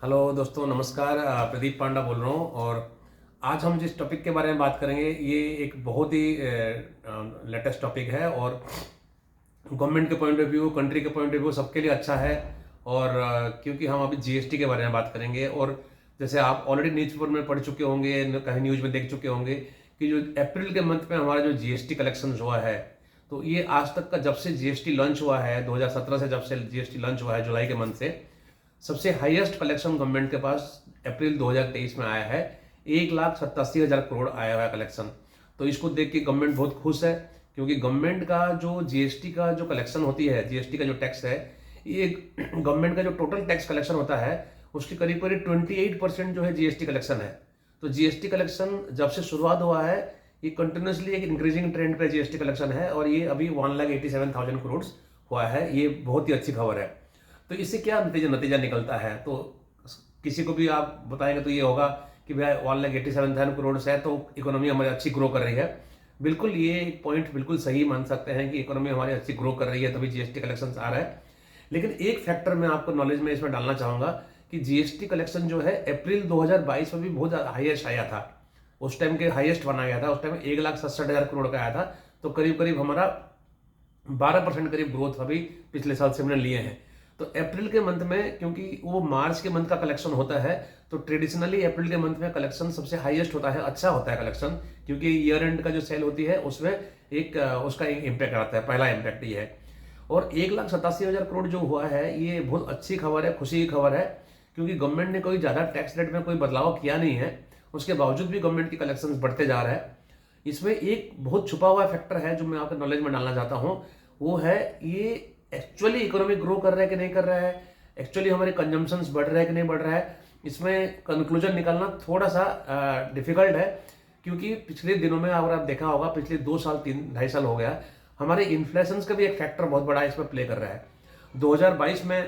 Hello दोस्तों, नमस्कार। प्रदीप पांडा बोल रहा हूँ। और आज हम जिस टॉपिक के बारे में बात करेंगे ये एक बहुत ही लेटेस्ट टॉपिक है और गवर्नमेंट के पॉइंट ऑफ व्यू, कंट्री के पॉइंट ऑफ व्यू सबके लिए अच्छा है। और क्योंकि हम अभी जीएसटी के बारे में बात करेंगे और जैसे आप ऑलरेडी न्यूज़पेपर में पढ़ चुके होंगे, कहीं न्यूज़ में देख चुके होंगे कि जो अप्रैल के मंथ में हमारा जो जीएसटी कलेक्शन हुआ है, तो ये आज तक का जब से जीएसटी लॉन्च हुआ है 2017 से, जब से जीएसटी लॉन्च हुआ है जुलाई के मंथ से, सबसे हाईएस्ट कलेक्शन गवर्नमेंट के पास अप्रैल 2023 में आया है। 1,87,000 करोड़ आया हुआ है कलेक्शन। तो इसको देख के गवर्नमेंट बहुत खुश है, क्योंकि गवर्नमेंट का जो जीएसटी का जो कलेक्शन होती है, जीएसटी का जो टैक्स है, ये गवर्नमेंट का जो टोटल टैक्स कलेक्शन होता है उसकी करीब करीब 28% जो है जीएसटी कलेक्शन है। तो जीएसटी कलेक्शन जब से शुरुआत हुआ है ये कंटिन्यूसली एक इंक्रीजिंग ट्रेंड पे जीएसटी कलेक्शन है और ये अभी 1,87,000 करोड़ हुआ है। ये बहुत ही अच्छी खबर है। तो इससे क्या नतीजा निकलता है, तो किसी को भी आप बताएंगे तो ये होगा कि भाई 1,87,000 करोड़ से है तो इकोनॉमी हमारी अच्छी ग्रो कर रही है। बिल्कुल, ये पॉइंट बिल्कुल सही मान सकते हैं कि इकोनॉमी हमारी अच्छी ग्रो कर रही है तभी जीएसटी कलेक्शन आ रहा है। लेकिन एक फैक्टर मैं आपको नॉलेज में इसमें डालना चाहूंगा कि जीएसटी कलेक्शन जो है अप्रैल 2022 में भी बहुत हाईएस्ट आया था। उस टाइम के हाईएस्ट बना गया था। उस टाइम 1,67,000 करोड़ का आया था। तो करीब करीब हमारा 12% करीब ग्रोथ अभी पिछले साल से हमने लिए हैं। तो अप्रैल के मंथ में, क्योंकि वो मार्च के मंथ का कलेक्शन होता है, तो ट्रेडिशनली अप्रैल के मंथ में कलेक्शन सबसे हाईएस्ट होता है, अच्छा होता है कलेक्शन, क्योंकि ईयर एंड का जो सेल होती है उसमें एक उसका इम्पैक्ट आता है। पहला इम्पैक्ट ये है। और 1,87,000 करोड़ जो हुआ है ये बहुत अच्छी खबर है, खुशी की खबर है, क्योंकि गवर्नमेंट ने कोई ज़्यादा टैक्स रेट में कोई बदलाव किया नहीं है। उसके बावजूद भी गवर्नमेंट की कलेक्शन बढ़ते जा रहा है। इसमें एक बहुत छुपा हुआ फैक्टर है जो मैं आपके नॉलेज में डालना चाहता हूँ। वो है ये एक्चुअली इकोनॉमी ग्रो कर रहा है कि नहीं कर रहा है, एक्चुअली हमारे कंजम्पशंस बढ़ रहा है कि नहीं बढ़ रहा है। इसमें कंक्लूजन निकालना थोड़ा सा डिफिकल्ट है, क्योंकि पिछले दिनों में अगर आप देखा होगा, पिछले 2 साल 3 ढाई साल हो गया, हमारे इन्फ्लेशन का भी एक फैक्टर बहुत बड़ा इसमें प्ले कर रहा है। 2022 में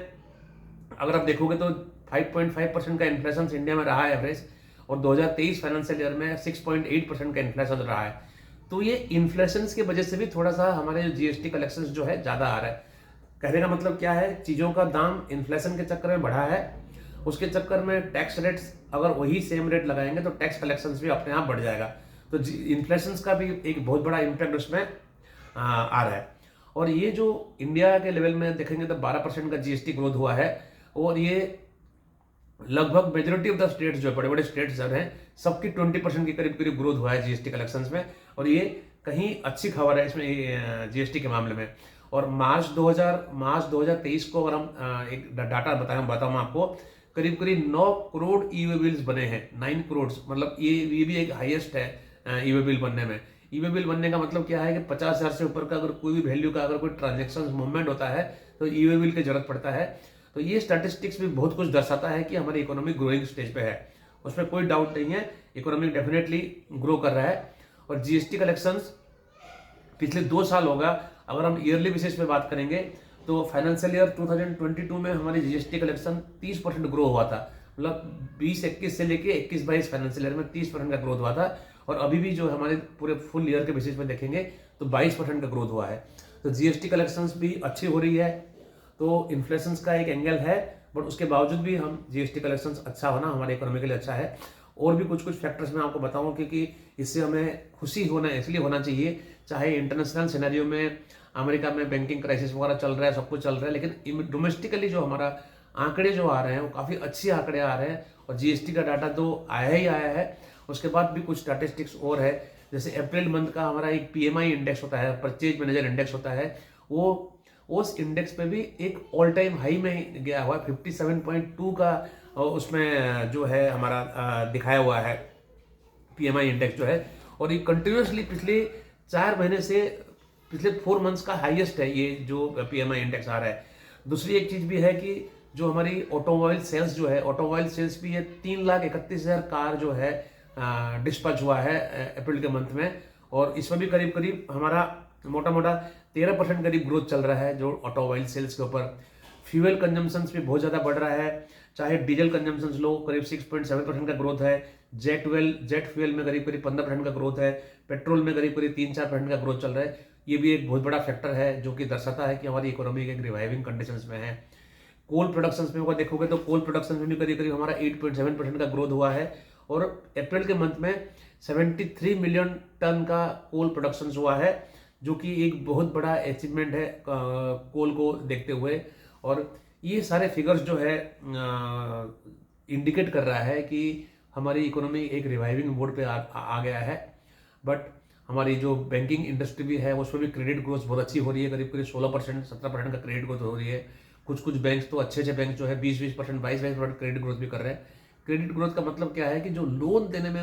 अगर आप देखोगे तो 5.5% का इन्फ्लेशन इंडिया में रहा है एवरेज, और 2023 फाइनेंशियल ईयर में 6.8% का इन्फ्लेशन रहा है। तो ये इन्फ्लेशन की वजह से भी थोड़ा सा हमारे जो जीएसटी कलेक्शन जो है ज़्यादा आ रहा है। कहने का मतलब क्या है, चीज़ों का दाम इन्फ्लेशन के चक्कर में बढ़ा है, उसके चक्कर में टैक्स रेट्स अगर वही सेम रेट लगाएंगे तो टैक्स कलेक्शन भी अपने आप बढ़ जाएगा। तो इन्फ्लेशन का भी एक बहुत बड़ा इम्पैक्ट उसमें आ रहा है। और ये जो इंडिया के लेवल में देखेंगे तो 12% का जीएसटी ग्रोथ हुआ है। और ये लगभग मेजोरिटी ऑफ द स्टेट्स जो बड़े बड़े स्टेट्स हैं सबकी 20% के करीब करीब ग्रोथ हुआ है जीएसटी कलेक्शंस में। और ये कहीं अच्छी खबर है इसमें जीएसटी के मामले में। और मार्च 2023 को अगर हम एक डाटा बताऊँ आपको, करीब करीब 9 करोड़ ई वे बिल्स बने हैं। 9 करोड़ मतलब ये भी एक हाईएस्ट है ई वे बिल बनने में। ई वे बिल बनने का मतलब क्या है कि 50,000 से ऊपर का अगर कोई भी वैल्यू का अगर कोई ट्रांजेक्शन मूवमेंट होता है तो ई वे बिल की जरूरत पड़ता है। तो ये स्टैटिस्टिक्स भी बहुत कुछ दर्शाता है कि हमारी इकोनॉमी ग्रोइंग स्टेज पे है, उसमें कोई डाउट नहीं है। इकोनॉमी डेफिनेटली ग्रो कर रहा है। और जीएसटी कलेक्शंस पिछले 2 साल होगा, अगर हम ईयरली बेसिस पे बात करेंगे तो फाइनेंशियल ईयर 2022 में हमारी जीएसटी कलेक्शन 30% ग्रो हुआ था। मतलब 20-21 से लेके 21-22 फाइनेंशियल ईयर में 30% का ग्रोथ हुआ था। और अभी भी जो हमारे पूरे फुल ईयर के बेसिस पे देखेंगे तो 22% का ग्रोथ हुआ है। तो जीएसटी कलेक्शंस भी अच्छी हो रही है। तो इन्फ्लेशन का एक एंगल है, बट उसके बावजूद भी हम जीएसटी कलेक्शंस अच्छा होना हमारे इकोनॉमी के लिए अच्छा है। और भी कुछ फैक्टर्स मैं आपको बताऊं, क्योंकि इससे हमें खुशी होना इसलिए होना चाहिए, चाहे इंटरनेशनल सिनेरियो में अमेरिका में बैंकिंग क्राइसिस वगैरह चल रहा है, सब कुछ चल रहा है, लेकिन डोमेस्टिकली जो हमारा आंकड़े जो आ रहे हैं वो काफ़ी अच्छे आंकड़े आ रहे हैं। और जीएसटी का डाटा तो आया ही आया है, उसके बाद भी कुछ स्टैटिस्टिक्स और है। जैसे अप्रैल मंथ का हमारा एक पीएमआई इंडेक्स होता है, परचेज मैनेजर इंडेक्स होता है, वो उस इंडेक्स पे भी एक ऑल टाइम हाई में गया हुआ 57.2 का उसमें जो है हमारा दिखाया हुआ है पीएमआई इंडेक्स जो है। और ये कंटिन्यूसली पिछले 4 महीने से, पिछले 4 मंथ्स का हाईएस्ट है ये जो पीएमआई इंडेक्स आ रहा है। दूसरी एक चीज़ भी है कि जो हमारी ऑटोमोबाइल सेल्स जो है, ऑटोमोबाइल सेल्स भी ये 3,31,000 कार जो है डिस्पैच हुआ है अप्रैल के मंथ में। और इसमें भी करीब करीब हमारा मोटा मोटा 13% करीब ग्रोथ चल रहा है जो ऑटोमोबाइल सेल्स के ऊपर। फ्यूल कंजम्पशंस भी बहुत ज़्यादा बढ़ रहा है, चाहे डीजल कंजम्पशंस लो, करीब 6.7% का ग्रोथ है। जेट फ्यूल में करीब करीब 15% का ग्रोथ है। पेट्रोल में करीब करीब 3-4% का ग्रोथ चल रहा है। ये भी एक बहुत बड़ा फैक्टर है जो कि दर्शाता है कि हमारी इकोनॉमी एक रिवाइविंग कंडीशंस में है। कोल प्रोडक्शंस में अगर देखोगे तो कोल प्रोडक्शन में भी करीब करीब हमारा 8.7% का ग्रोथ हुआ है, और अप्रैल के मंथ में 73 मिलियन टन का कोल प्रोडक्शन हुआ है, जो कि एक बहुत बड़ा अचीवमेंट है कोल को देखते हुए। और ये सारे फिगर्स जो है इंडिकेट कर रहा है कि हमारी इकोनॉमी एक रिवाइविंग मोड पे आ गया है। बट हमारी जो बैंकिंग इंडस्ट्री भी है उसमें भी क्रेडिट ग्रोथ बहुत अच्छी हो रही है, करीब करीब 16% 17% का क्रेडिट ग्रोथ हो रही है। कुछ बैंक्स तो अच्छे बैंक जो है 20% 22% क्रेडिट ग्रोथ भी कर रहे हैं। क्रेडिट ग्रोथ का मतलब क्या है कि जो लोन देने में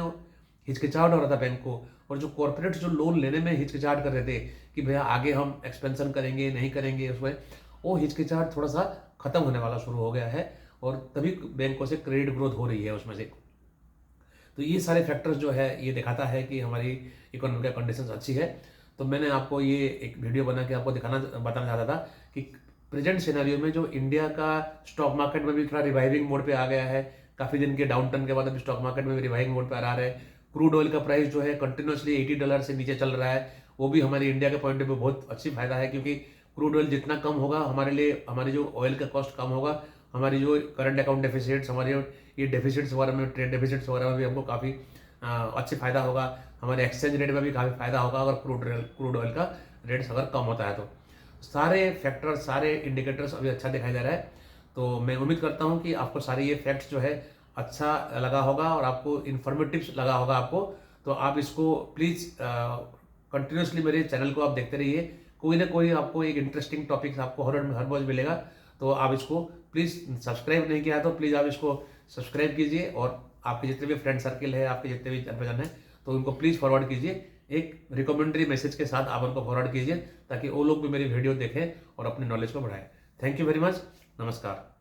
हिचकिचाहट हो रहा था बैंक को, और जो कॉर्पोरेट जो लोन लेने में हिचकिचाहट कर रहे थे कि भैया आगे हम एक्सपेंशन करेंगे नहीं करेंगे, उसमें वो हिचकिचाहट थोड़ा सा खत्म होने वाला शुरू हो गया है, और तभी बैंकों से क्रेडिट ग्रोथ हो रही है उसमें से। तो ये सारे फैक्टर्स जो है ये दिखाता है कि हमारी इकोनॉमी का कंडीशन अच्छी है। तो मैंने आपको ये एक वीडियो बना के आपको बताना चाहता था कि प्रेजेंट सिनेरियो में जो इंडिया का स्टॉक मार्केट में भी थोड़ा रिवाइविंग मोड पे आ गया है, काफ़ी दिन के डाउन टर्न के बाद अभी स्टॉक मार्केट में भी रिवाइविंग मोड पे आ रहा है। क्रूड ऑयल का प्राइस जो है कंटिन्यूसली $80 से नीचे चल रहा है, वो भी हमारी इंडिया के पॉइंट ऑफ व्यू बहुत अच्छी फायदा है, क्योंकि क्रूड ऑयल जितना कम होगा हमारे लिए, हमारी जो ऑयल का कॉस्ट कम होगा, हमारी जो करंट अकाउंट डेफिसिट्स, हमारे ये डेफिसिट्स वगैरह में, ट्रेड डेफिसिट्स वगैरह में भी हमको काफ़ी अच्छे फायदा होगा। हमारे एक्सचेंज रेट में भी काफ़ी फायदा होगा अगर क्रूड ऑयल का रेट्स अगर कम होता है तो। सारे फैक्टर्स, सारे इंडिकेटर्स अभी अच्छा दिखाई दे रहा है। तो मैं उम्मीद करता हूँ कि आपको सारे ये फैक्ट्स जो है अच्छा लगा होगा और आपको इन्फॉर्मेटिव लगा होगा आपको। तो आप इसको प्लीज़ कंटिन्यूसली मेरे चैनल को आप देखते रहिए, कोई ना कोई आपको एक इंटरेस्टिंग टॉपिक आपको हर रोज मिलेगा। तो आप इसको प्लीज़, सब्सक्राइब नहीं किया तो प्लीज़ आप इसको सब्सक्राइब कीजिए, और आपके जितने भी फ्रेंड सर्किल है, आपके जितने भी जान पहचान है, तो उनको प्लीज़ फॉरवर्ड कीजिए, एक रिकमेंडरी मैसेज के साथ आप उनको फॉरवर्ड कीजिए, ताकि वो लोग भी मेरी वीडियो देखें और अपने नॉलेज को बढ़ाएं। Thank you very much. नमस्कार।